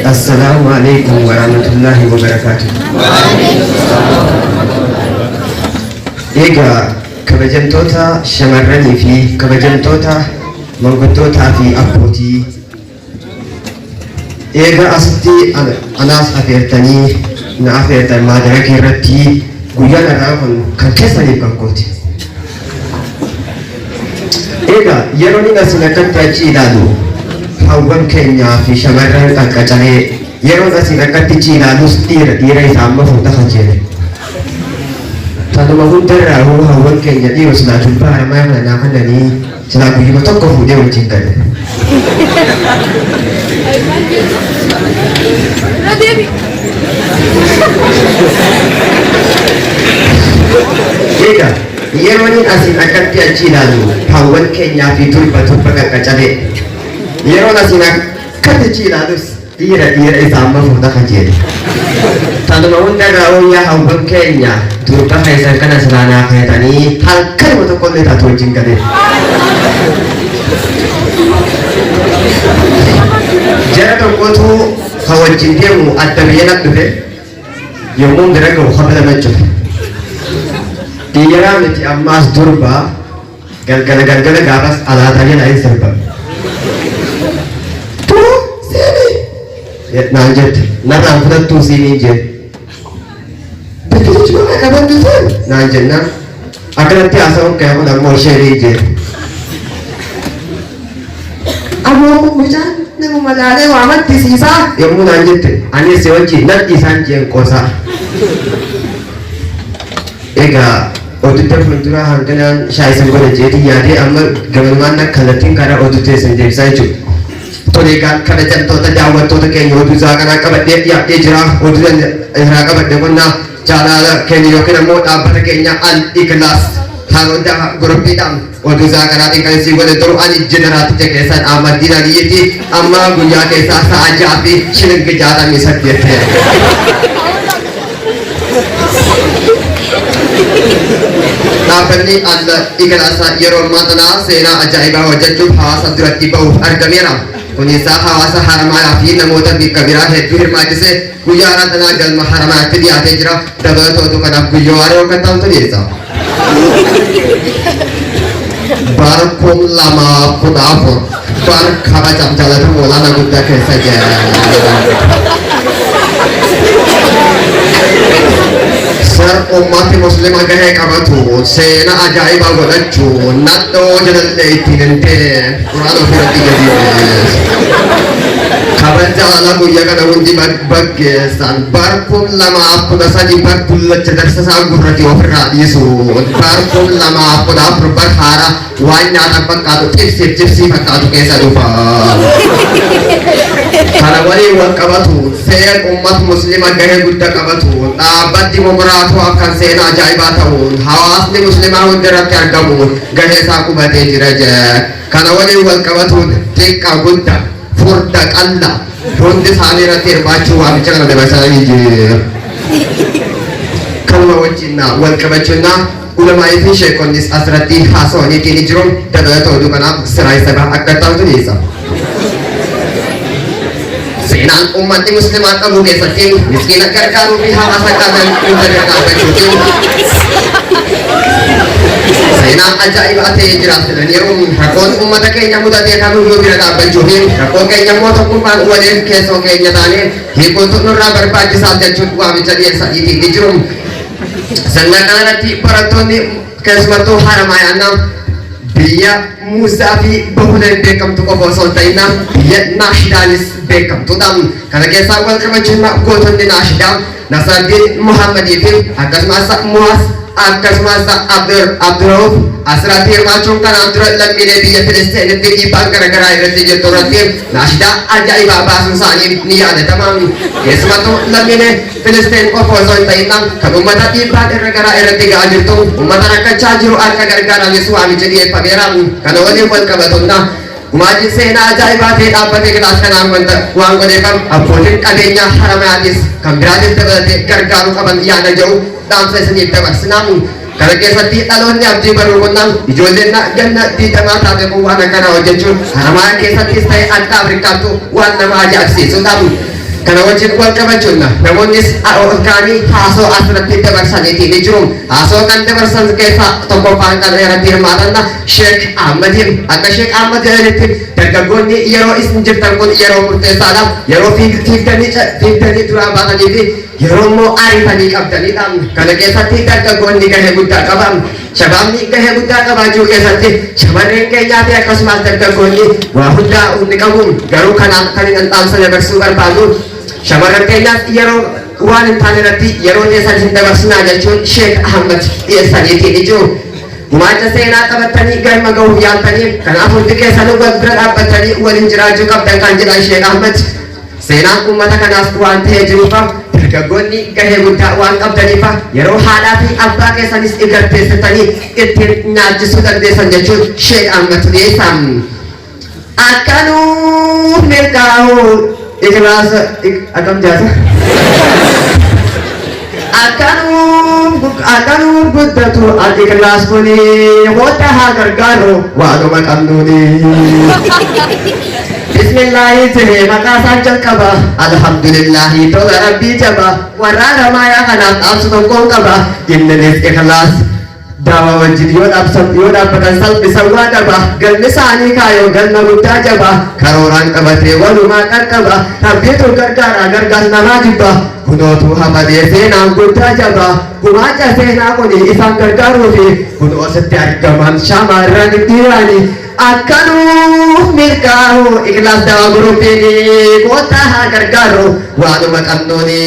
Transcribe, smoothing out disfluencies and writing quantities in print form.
Assalamualaikum warahmatullahi wabarakatuh. Egaa kabajamtoota shamarranii fi kabajamtoota manguddootaa fi abbootii, egaa asitti anaas afeertanii na afeertan maadaraka irratti guyyaan irraa kun kan keessaniif kan kooti. Egaa yeroo inni asin akkatti achi ilaalu hawwan keenyaa fi shamarran qaqqacalee yeroo asin akkatti achi ilaalus dhiira isaa amma fuudha fajeere. Tanuma hundarraa hawwan keenya dhiirus laatu baaramaa manaa kannanii silaa guyyuma tokko fuudhee wajjin gale. Egaa yeroo inni asin akkatti achi ilaalu hawwan keenyaa fi turba qaqqacalee yeroo asin akkatti achi ilaalus dhiira isaa amma fuudha fajeere. Tanuma hundarraa yaa hawwan keenya turba keessan kana silaanaa fayyadanii halkanuma tokkollee taatu wajjin galee. Jara tokkotu kan wajjin deemu adda biyyeen dhufe yommuu bira gahu hafata machuuf. Dhiiraa miti ammaas durba galgala gaafas alaataa jala hin sirba. Tuu siimi naan jette narraan fudhattuu siimii jette. Biqiltuu mana qabannu sun naan jennaan akkanatti haasa'uun ka'e kun ammoo ishee jette. Ammoo mucaan nama madaalee waa maddisiisaa yommuu naan jette anis si wajjin nadhi isaan jeen qosaa. Egaa oduutti fuulduraa hanganaan shaayisan godha jeetii yaadee amma gabanumaan kallattiin karaa oduutti isin deebisaa jechuudha. Tole egaa kabajamtoota daawwattoota keenya oduu isaa kanaa qabadhee dhiyaatee jira. Oduu irraa qabadhe qonnaa jaalala keenya yookiin ammoo dhaabbata keenya al-Iklaas haalota guruppiidhaan oduu isaa kanaatiin kan isin godhe turu ani jeneraaticha keessan Ahmadiin Aliyyiiti. Amma guyyaa keessaa sa'a 6 fi shilingi 68. Dhaabbanni al-Iklaas yeroo ammaa tanaa seenaa ajaa'ibaa hojjechuuf hawaasa duratti ba'uuf argameera. Kunis hawaasa haramaadhaa fi namoota bikka biraa hedduu hirmaachisee guyyaa irraa tanaa galma haramaatti dhiyaatee jira. Dabalatootu kanaaf guyyoo waaree akka ta'utu dhiyeessa. Bara 2014 bara kabajam jaalatamu olaanaa guddaa keessa jira. Sir ummati muslima gahee qabatu seenaa ajaa'ibaa godhachuu naddoo jalallee ittiin hintee quraan ofirratti gadi kabajaa guyyaa kana hundi baggeessan bar 2013 bar bullacha darsasaa gurratti ofirraa dhiisuun bar 2014 bar haara waan nyaata fakkaatu cibsii fakkaatu keessa dhufa. Kana waliin wal qabatu seera ummata muslima gahee guddaa qabatu dhaabbati mumuraatu akkan seenaa ajaa'ibaa ta'uun hawaasni muslimaa hundi irratti argamuun gahee isaa qubatee jira jee. Kana waliin wal qabatu xiqqaa guddaa furda qalla hundi isaanii irratti hirmaachuu waamicha kana dabarsanii jira. Kanuma wajjin wal qabachuun ulamaa'ii fi sheekonnis asirratti haasawaniitiin jiruun dabalata oduu kanaaf siraa isa akka ta'utu dhiyeessa. Seenaan uummatni muslimaa qabu keessatti miskiina gargaaruu fi hawaasa qaban hunda gargaarfachuutiin seenaan ajaa'ibaa ta'ee jiraatan yeroo rakkoon uummata keenya mudatee kamiyyuu bira dhaabbachuu fi rakkoo keenya immoo tokkummaan waliin keessoo keenya taanee hiikuutu nurraa barbaachisaa jechuun waamicha dhiyeessaniitiin jiru. Sirna kanarratti barattoonni keessumattuu haramaayaan biyya Muusaa fi Bahuleen beekamtu qofa osoo hin ta'in biyya Naashidaanis beekamtuudha. Kana keessaa wal qabachuun gootonni Naashidaa Nasraddin Muhammadii fi akkasumas Mu'aaz akkasumas Abdurrauf asirratti hirmaachuun kanaan dura lammiilee biyya Filistiinitti dhiibbaan garaagaraa irratti jirtu irratti Naashidaa ajaa'ibaa baasuun isaanii ni yaadatama. Keessumattuu lammiilee Filistiin qofa osoo hin ta'in kan uummata dhiibbaan garaagaraa irratti ga'aa jirtu uummata rakkachaa jiru akka gargaaranis waamicha dhiyeeffameera. Kana waliin wal qabatudha. Gumaachi seenaa ajaa'ibaa ta'e dhaabbatee Iklaas kanaan waan godheefam abbootiin qabeenyaa haramaatis kan biraatis dabalatee gargaaruu qaban yaada jedhu dhaamsa isiniif dabarsinaa. Kana keessatti dhaloonni abdii baruu qonnaan ijoolleen ganna 20 taate kun waan akkanaa hojjechuun haramaa keessattis ta'e akka Afrikaattu waan nama ajaa'ibsiisudha. kana wajjin wal qabachuudha namoonnis ka'anii haasoo asirratti dabarsaniitii ni jiru haasoo kan dabarsan keessaa tokkoffaan kan irratti hirmaatanna Sheek Ahmadiin akka Sheek Ahmad jedhanitti dargaggoonni yeroo isin jirtan kun yeroo murteessaadha yeroo fiigdanii duraa baatanii fi yeroo immoo ariifanii qabdanidha kana keessatti dargaggoonni gahee guddaa qaban shabaabni gahee guddaa qabaachuu keessatti shamarreen keenyaa fi akkasumas dargaggoonni waa hundaa hundi qabu garuu kanaaf kan hin dhaamsa dabarsuu barbaadu shamarran keenyaas yeroo waan hin taane irratti yeroo teessan hin dabarsinaa jechuun Sheek Ahmad dhiyeessaniitiin jiru gumaacha seenaa qabatanii galma gahuuf yaaltanii kanaaf hundi keessanuu wal bira dhaabbatanii waliin jiraachuu qabdan kan jedhan Sheek Ahmad seenaan uummata kanaas waan ta'ee jiruufa dargaggoonni gahee guddaa waan qabdaniifa yeroo haadhaa fi abbaa keessanis igarteessitanii ittiin nyaachisuu dandeessan jechuun Sheek Ahmad dhiyeessan akkanuu milkaa'uu iklaasa akkam jaasa akkanuu guddatu al-iklaas kuni hoota haa gargaaru waanuma qabnuuni bismillahi jedhee maqaa isaan jalqaba alhamdulillahi tola rabbii jaba warraana maayaa kanaaf dhaabsu tokkoon qaba inninis iklaas dawa wajjin yoo dhaabbatan salphisan waa dhaba galmi isaanii kaayoo galma guddaa jaba karooraan qabatee walumaa qaqqaba rabbiitu gargaara gargaas namaa jibba kunootu hamadee seenaan guddaa jaba gumaacha seenaa kuni isaan gargaaruu fi kunoo sitti argaman shamarran dhiirani akkanuu milkaa'u iklaas dawa gurupiini goota haa gargaaru waanuma qabnuuni